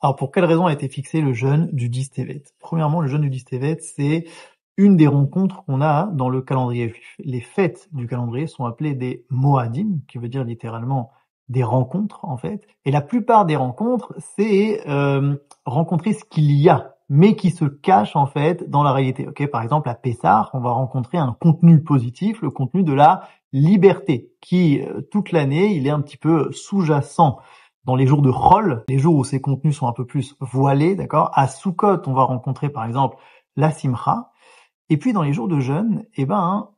Alors pour quelle raison a été fixé le jeûne du 10 Tevet? Premièrement, le jeûne du 10 Tevet, c'est une des rencontres qu'on a dans le calendrier juif. Les fêtes du calendrier sont appelées des Moadim, qui veut dire littéralement des rencontres en fait. Et la plupart des rencontres, c'est rencontrer ce qu'il y a, mais qui se cache en fait dans la réalité. Ok, par exemple à Pessah, on va rencontrer un contenu positif, le contenu de la liberté, qui toute l'année, il est un petit peu sous-jacent. Dans les jours de Chol, les jours où ces contenus sont un peu plus voilés, d'accord. À Sukkot, on va rencontrer par exemple la Simcha. Et puis dans les jours de jeûne,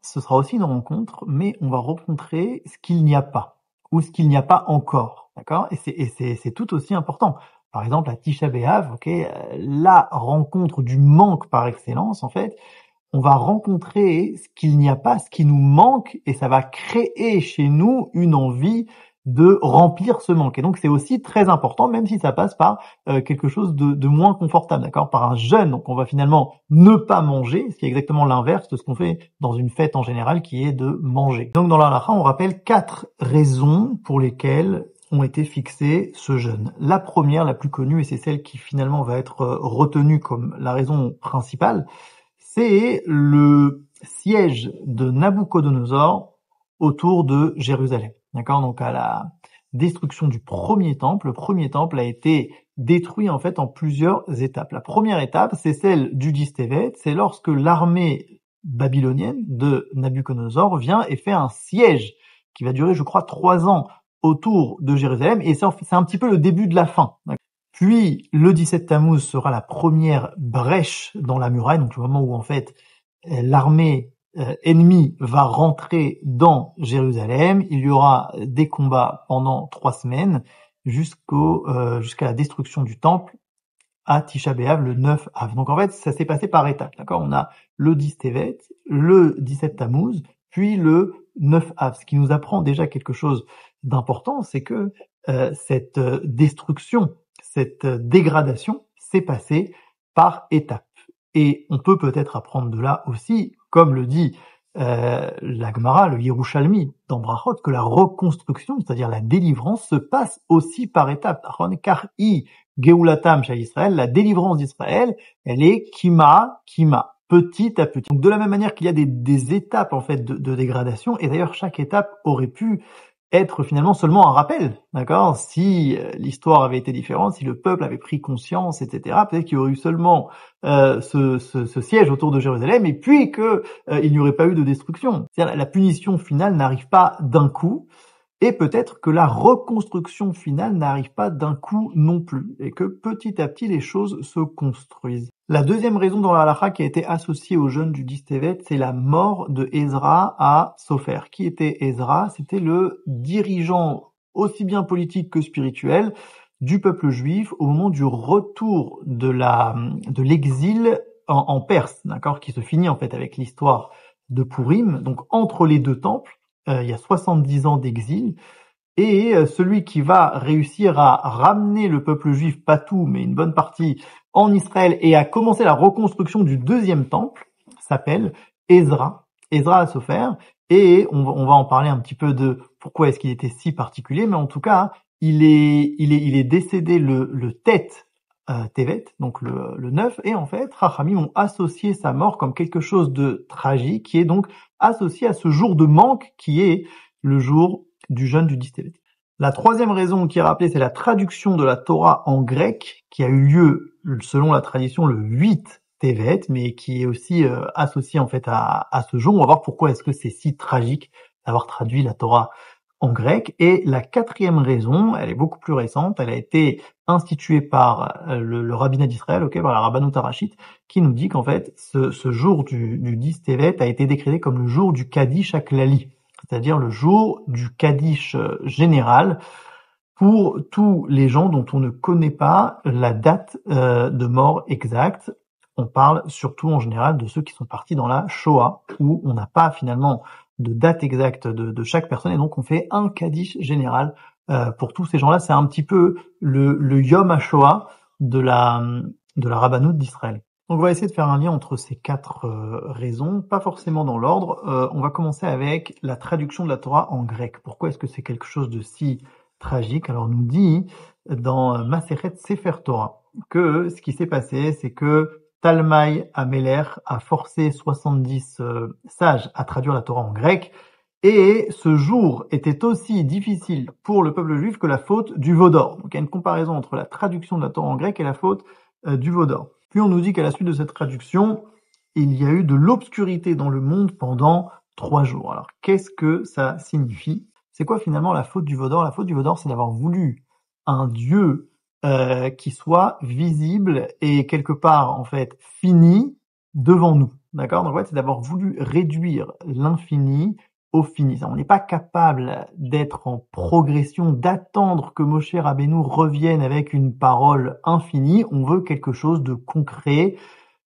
ce sera aussi une rencontre, mais on va rencontrer ce qu'il n'y a pas ou ce qu'il n'y a pas encore, d'accord. Et c'est tout aussi important. Par exemple, à Tisha B'Av, la rencontre du manque par excellence, en fait, on va rencontrer ce qu'il n'y a pas, ce qui nous manque, et ça va créer chez nous une envie de remplir ce manque. Et donc c'est aussi très important, même si ça passe par quelque chose de moins confortable, d'accord, par un jeûne. Donc on va finalement ne pas manger, ce qui est exactement l'inverse de ce qu'on fait dans une fête en général, qui est de manger. Donc dans la halakha, on rappelle 4 raisons pour lesquelles ont été fixés ce jeûne. La première, la plus connue, et c'est celle qui finalement va être retenue comme la raison principale, c'est le siège de Nabuchodonosor autour de Jérusalem. D'accord? Donc à la destruction du premier temple, le premier temple a été détruit en fait en plusieurs étapes. La première étape, c'est celle du 10 Tevet, c'est lorsque l'armée babylonienne de Nabuchodonosor vient et fait un siège qui va durer, je crois, 3 ans autour de Jérusalem, et c'est un petit peu le début de la fin. Puis le 17 Tammuz sera la première brèche dans la muraille, donc le moment où en fait l'armée ennemie va rentrer dans Jérusalem. Il y aura des combats pendant 3 semaines jusqu'à la destruction du temple à Tisha B'Av le 9 Av. Donc en fait, ça s'est passé par étapes. D'accord, on a le 10 Tevet, le 17 Tammuz, puis le 9 Av. Ce qui nous apprend déjà quelque chose d'important, c'est que cette destruction, cette dégradation s'est passée par étapes. Et on peut peut-être apprendre de là aussi, comme le dit la Gemara, le Yerushalmi dans Brachot, que la reconstruction, c'est-à-dire la délivrance, se passe aussi par étapes. Car Geulatam chez Israël, la délivrance d'Israël, elle est kima, petit à petit. Donc de la même manière qu'il y a des étapes en fait de dégradation, et d'ailleurs chaque étape aurait pu être finalement seulement un rappel, d'accord. Si l'histoire avait été différente, si le peuple avait pris conscience, etc., peut-être qu'il y aurait eu seulement ce siège autour de Jérusalem, et puis que il n'y aurait pas eu de destruction. C'est-à-dire la punition finale n'arrive pas d'un coup, et peut-être que la reconstruction finale n'arrive pas d'un coup non plus, et que petit à petit les choses se construisent. La deuxième raison dans la halakha qui a été associée au jeûne du 10 Tevet, c'est la mort de Ezra à Sopher. Qui était Ezra? C'était le dirigeant aussi bien politique que spirituel du peuple juif au moment du retour de l'exil en Perse, d'accord, qui se finit en fait avec l'histoire de Purim. Donc entre les deux temples, il y a 70 ans d'exil, et celui qui va réussir à ramener le peuple juif, pas tout, mais une bonne partie, en Israël, et à commencer la reconstruction du deuxième temple, s'appelle Ezra à Sopher, et on va en parler un petit peu de pourquoi est-ce qu'il était si particulier, mais en tout cas, il est décédé le tête Tevet, donc le 9, et en fait, Rachamim ont associé sa mort comme quelque chose de tragique, qui est donc associé à ce jour de manque qui est le jour du jeûne du 10 Tevet. La troisième raison qui est rappelée, c'est la traduction de la Torah en grec, qui a eu lieu, selon la tradition, le 8 Tevet, mais qui est aussi associé en fait à ce jour. On va voir pourquoi est-ce que c'est si tragique d'avoir traduit la Torah en grec. Et la quatrième raison, elle est beaucoup plus récente, elle a été instituée par le rabbinat d'Israël, par la Rabbanut Harashit, qui nous dit qu'en fait, ce jour du 10 Tevet a été décrété comme le jour du Kaddish Haklali, c'est-à-dire le jour du Kaddish général pour tous les gens dont on ne connaît pas la date de mort exacte. On parle surtout en général de ceux qui sont partis dans la Shoah, où on n'a pas finalement de date exacte de chaque personne, et donc on fait un Kaddish général pour tous ces gens-là. C'est un petit peu le Yom HaShoah de la Rabbanout d'Israël. Donc on va essayer de faire un lien entre ces 4 raisons, pas forcément dans l'ordre. On va commencer avec la traduction de la Torah en grec. Pourquoi est-ce que c'est quelque chose de si tragique. Alors on nous dit dans Masechet Sefer Torah que ce qui s'est passé, c'est que Talmai Ameler a forcé 70 sages à traduire la Torah en grec, et ce jour était aussi difficile pour le peuple juif que la faute du veau d'or. Donc il y a une comparaison entre la traduction de la Torah en grec et la faute du veau d'or. Puis on nous dit qu'à la suite de cette traduction, il y a eu de l'obscurité dans le monde pendant 3 jours. Alors qu'est-ce que ça signifie? C'est quoi finalement la faute du veau d'or? La faute du veau d'or, c'est d'avoir voulu un Dieu qui soit visible et quelque part en fait fini devant nous. D'accord? Donc en fait, c'est d'avoir voulu réduire l'infini au fini. On n'est pas capable d'être en progression, d'attendre que Moshe Rabbeinu revienne avec une parole infinie. On veut quelque chose de concret,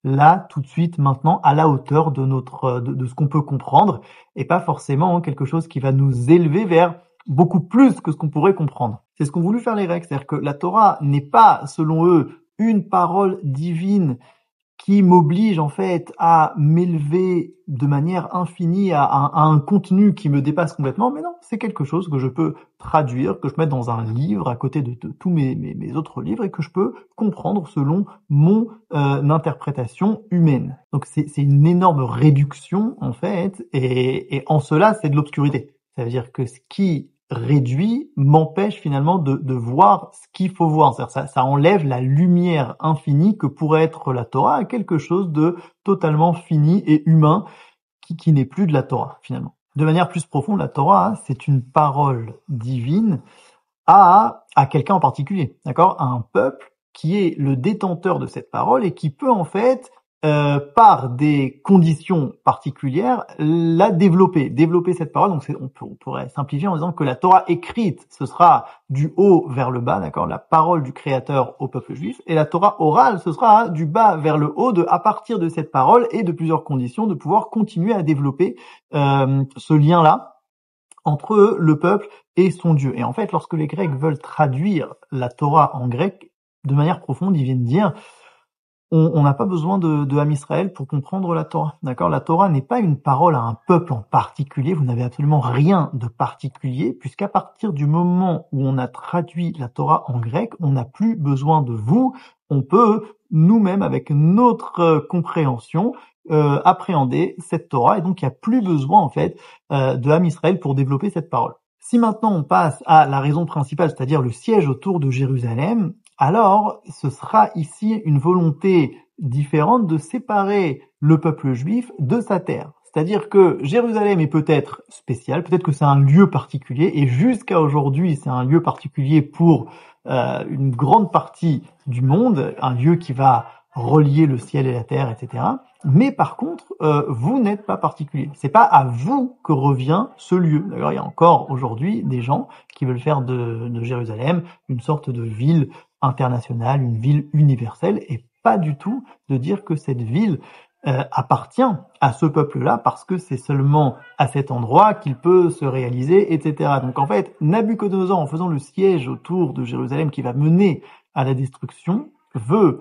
là, tout de suite, maintenant, à la hauteur de de ce qu'on peut comprendre, et pas forcément quelque chose qui va nous élever vers beaucoup plus que ce qu'on pourrait comprendre. C'est ce qu'ont voulu faire les Grecs, c'est-à-dire que la Torah n'est pas, selon eux, une parole divine qui m'oblige en fait à m'élever de manière infinie à un contenu qui me dépasse complètement, mais non, c'est quelque chose que je peux traduire, que je peux mettre dans un livre à côté de tous mes autres livres et que je peux comprendre selon mon interprétation humaine. Donc c'est une énorme réduction en fait, et en cela c'est de l'obscurité. Ça veut dire que ce qui réduit m'empêche finalement de voir ce qu'il faut voir. C'est-à-dire ça enlève la lumière infinie que pourrait être la Torah à quelque chose de totalement fini et humain qui n'est plus de la Torah finalement. De manière plus profonde, la Torah, c'est une parole divine à quelqu'un en particulier, d'accord? À un peuple qui est le détenteur de cette parole et qui peut en fait par des conditions particulières, la développer cette parole. Donc on pourrait simplifier en disant que la Torah écrite, ce sera du haut vers le bas, d'accord, la parole du Créateur au peuple juif, et la Torah orale, ce sera du bas vers le haut, à partir de cette parole et de plusieurs conditions, de pouvoir continuer à développer ce lien-là entre le peuple et son Dieu. Et en fait, lorsque les Grecs veulent traduire la Torah en grec, de manière profonde, ils viennent dire on n'a pas besoin de Ham Israël pour comprendre la Torah. D'accord? La Torah n'est pas une parole à un peuple en particulier. Vous n'avez absolument rien de particulier, puisqu'à partir du moment où on a traduit la Torah en grec, on n'a plus besoin de vous. On peut nous-mêmes, avec notre compréhension, appréhender cette Torah, et donc il n'y a plus besoin en fait de Ham Israël pour développer cette parole. Si maintenant on passe à la raison principale, c'est-à-dire le siège autour de Jérusalem, alors ce sera ici une volonté différente de séparer le peuple juif de sa terre. C'est-à-dire que Jérusalem est peut-être spécial, peut-être que c'est un lieu particulier, et jusqu'à aujourd'hui c'est un lieu particulier pour une grande partie du monde, un lieu qui va relier le ciel et la terre, etc. Mais par contre, vous n'êtes pas particulier. C'est pas à vous que revient ce lieu. D'ailleurs, il y a encore aujourd'hui des gens qui veulent faire de Jérusalem une sorte de ville internationale, une ville universelle, et pas du tout de dire que cette ville appartient à ce peuple-là parce que c'est seulement à cet endroit qu'il peut se réaliser, etc. Donc en fait, Nabuchodonosor, en faisant le siège autour de Jérusalem qui va mener à la destruction, veut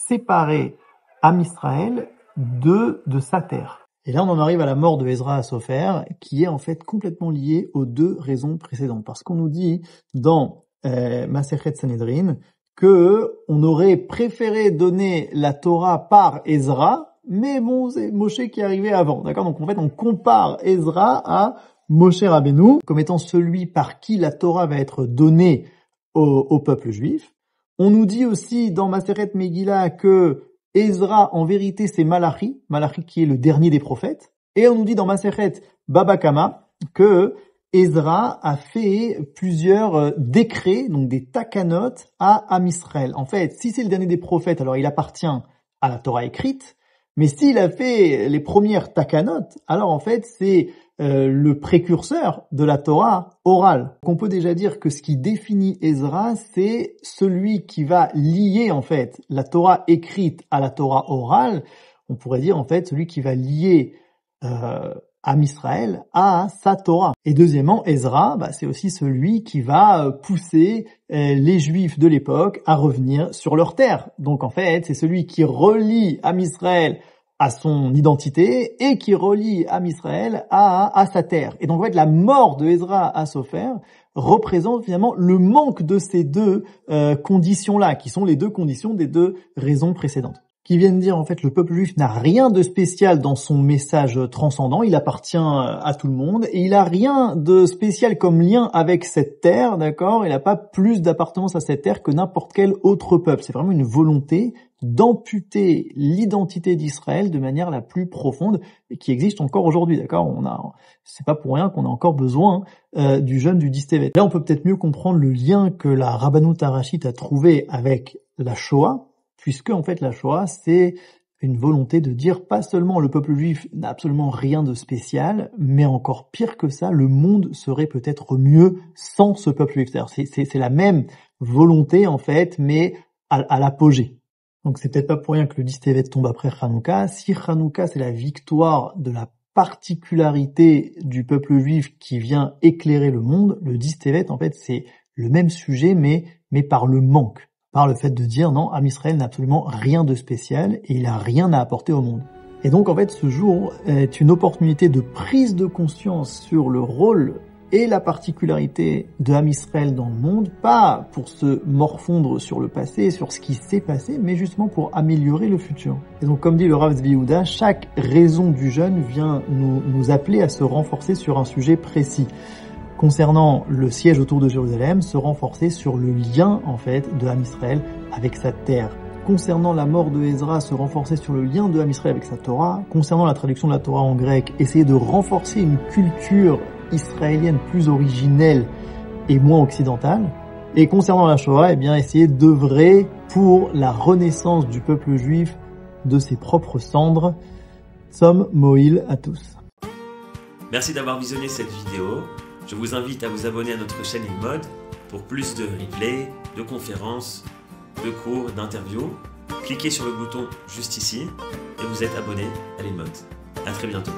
séparer Am Israël de sa terre. Et là, on en arrive à la mort de Ezra à Sopher, qui est en fait complètement liée aux deux raisons précédentes. Parce qu'on nous dit dans Masechet Sanhedrin que on aurait préféré donner la Torah par Ezra, mais bon, c'est Moshe qui est arrivé avant, d'accord? Donc en fait, on compare Ezra à Moshe Rabbeinu comme étant celui par qui la Torah va être donnée au peuple juif. On nous dit aussi dans Masechet Megillah que Ezra, en vérité, c'est Malachi qui est le dernier des prophètes. Et on nous dit dans Masechet Baba Kama que Ezra a fait plusieurs décrets, donc des takanot, à Am Israël. En fait, si c'est le dernier des prophètes, alors il appartient à la Torah écrite. Mais s'il a fait les premières takanot, alors en fait, c'est le précurseur de la Torah orale. Donc on peut déjà dire que ce qui définit Ezra, c'est celui qui va lier en fait la Torah écrite à la Torah orale. On pourrait dire en fait celui qui va lier Am Israël à sa Torah. Et deuxièmement, Ezra, c'est aussi celui qui va pousser les Juifs de l'époque à revenir sur leur terre. Donc en fait, c'est celui qui relie Am Israël à son identité et qui relie Am Israël à sa terre. Et donc en fait, la mort de Ezra Assofer représente finalement le manque de ces deux conditions-là, qui sont les deux conditions des deux raisons précédentes, qui viennent dire en fait le peuple juif n'a rien de spécial dans son message transcendant, il appartient à tout le monde, et il a rien de spécial comme lien avec cette terre, d'accord? Il n'a pas plus d'appartenance à cette terre que n'importe quel autre peuple. C'est vraiment une volonté d'amputer l'identité d'Israël de manière la plus profonde et qui existe encore aujourd'hui, d'accord? C'est pas pour rien qu'on a encore besoin du jeûne du 10 Tevet. Là, on peut peut-être mieux comprendre le lien que la Rabbanout Harashit a trouvé avec la Shoah, puisque en fait la Shoah, c'est une volonté de dire pas seulement le peuple juif n'a absolument rien de spécial, mais encore pire que ça, le monde serait peut-être mieux sans ce peuple juif. C'est la même volonté en fait, mais à l'apogée. Donc c'est peut-être pas pour rien que le 10 Tevet tombe après Hanouka. Si Hanouka c'est la victoire de la particularité du peuple juif qui vient éclairer le monde, le 10 Tevet en fait c'est le même sujet mais par le manque, par le fait de dire non, Am Israël n'a absolument rien de spécial et il a rien à apporter au monde. Et donc en fait ce jour est une opportunité de prise de conscience sur le rôle et la particularité de Am Israël dans le monde, pas pour se morfondre sur le passé, sur ce qui s'est passé, mais justement pour améliorer le futur. Et donc comme dit le Rav Zvi Yehuda, chaque raison du jeûne vient nous appeler à se renforcer sur un sujet précis. Concernant le siège autour de Jérusalem, se renforcer sur le lien en fait de Am Israël avec sa terre. Concernant la mort de Ezra, se renforcer sur le lien de Am Israël avec sa Torah. Concernant la traduction de la Torah en grec, essayer de renforcer une culture israélienne plus originelle et moins occidentale. Et concernant la Shoah, eh bien, essayer d'œuvrer pour la renaissance du peuple juif de ses propres cendres. Tzom Moïl à tous. Merci d'avoir visionné cette vidéo. Je vous invite à vous abonner à notre chaîne InMode pour plus de replays, de conférences, de cours, d'interviews. Cliquez sur le bouton juste ici et vous êtes abonné à l'InMode. À très bientôt.